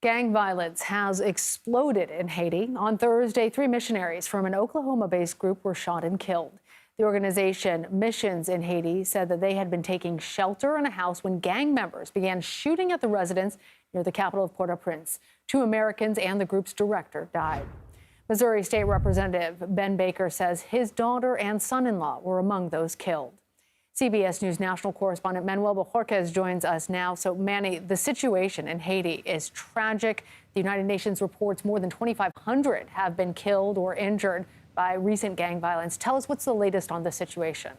Gang violence has exploded in Haiti. On Thursday, 3 missionaries from an Oklahoma-based group were shot and killed. The organization Missions in Haiti said that they had been taking shelter in a house when gang members began shooting at the residence near the capital of Port-au-Prince. 2 Americans and the group's director died. Missouri State Representative Ben Baker says his daughter and son-in-law were among those killed. CBS News national correspondent Manuel Bojorquez joins us now. So, Manny, the situation in Haiti is tragic. The United Nations reports more than 2,500 have been killed or injured by recent gang violence. Tell us what's the latest on the situation.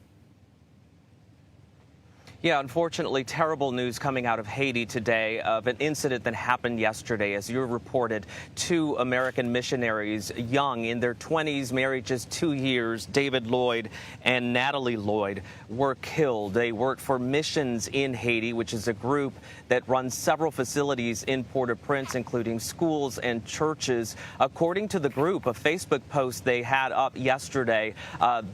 Yeah, unfortunately, terrible news coming out of Haiti today of an incident that happened yesterday. As you reported, 2 American missionaries, young, in their 20s, married just 2 years, David Lloyd and Natalie Lloyd, were killed. They worked for Missions in Haiti, which is a group that runs several facilities in Port-au-Prince, including schools and churches. According to the group, a Facebook post they had up yesterday,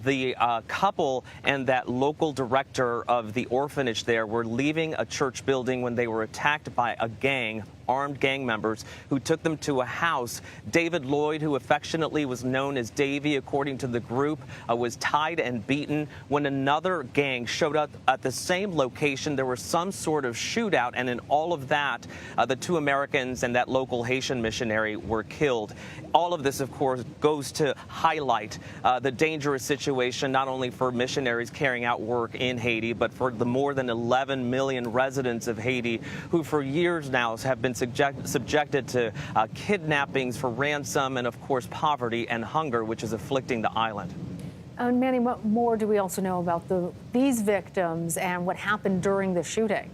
the couple and that local director of the orphanage there were leaving a church building when they were attacked by a gang, armed gang members, who took them to a house. David Lloyd, who affectionately was known as Davy, according to the group, was tied and beaten. When another gang showed up at the same location, there was some sort of shootout, and in all of that, the 2 Americans and that local Haitian missionary were killed. All of this, of course, goes to highlight the dangerous situation, not only for missionaries carrying out work in Haiti, but for the more than 11 million residents of Haiti who for years now have been subjected to kidnappings for ransom and, of course, poverty and hunger, which is afflicting the island. And Manny, what more do we also know about these victims and what happened during the shooting?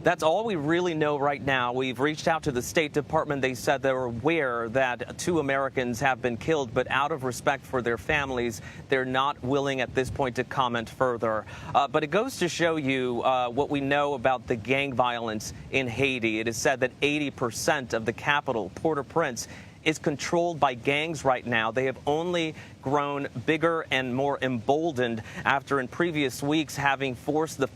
That's all we really know right now. We've reached out to the State Department. They said they're aware that 2 Americans have been killed, but out of respect for their families, they're not willing at this point to comment further. But it goes to show you what we know about the gang violence in Haiti. It is said that 80% of the capital, Port-au-Prince, is controlled by gangs right now. They have only grown bigger and more emboldened after in previous weeks having forced the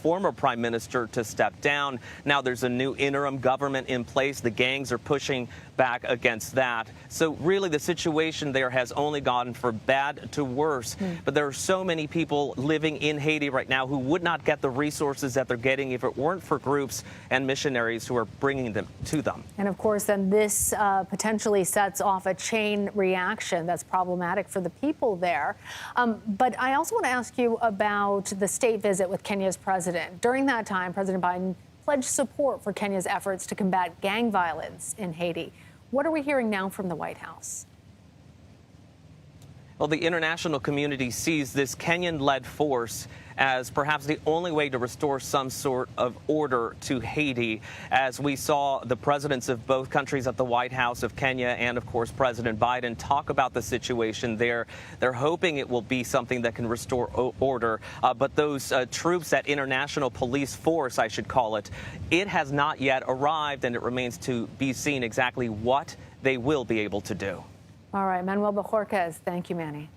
former prime minister to step down. Now there's a new interim government in place. The gangs are pushing back against that. So really the situation there has only gone from bad to worse. But there are so many people living in Haiti right now who would not get the resources that they're getting if it weren't for groups and missionaries who are bringing them to them. And of course, then this potentially sets off a chain reaction that's problematic for the people there. But I also want to ask you about the state visit with Kenya's president. During that time, President Biden pledged support for Kenya's efforts to combat gang violence in Haiti. What are we hearing now from the White House? Well, the international community sees this Kenyan-led force as perhaps the only way to restore some sort of order to Haiti, as we saw the presidents of both countries at the White House of Kenya and, of course, President Biden talk about the situation there. They're hoping it will be something that can restore order. But those troops, that international police force, I should call it, it has not yet arrived, and it remains to be seen exactly what they will be able to do. All right, Manuel Bojorquez, thank you, Manny.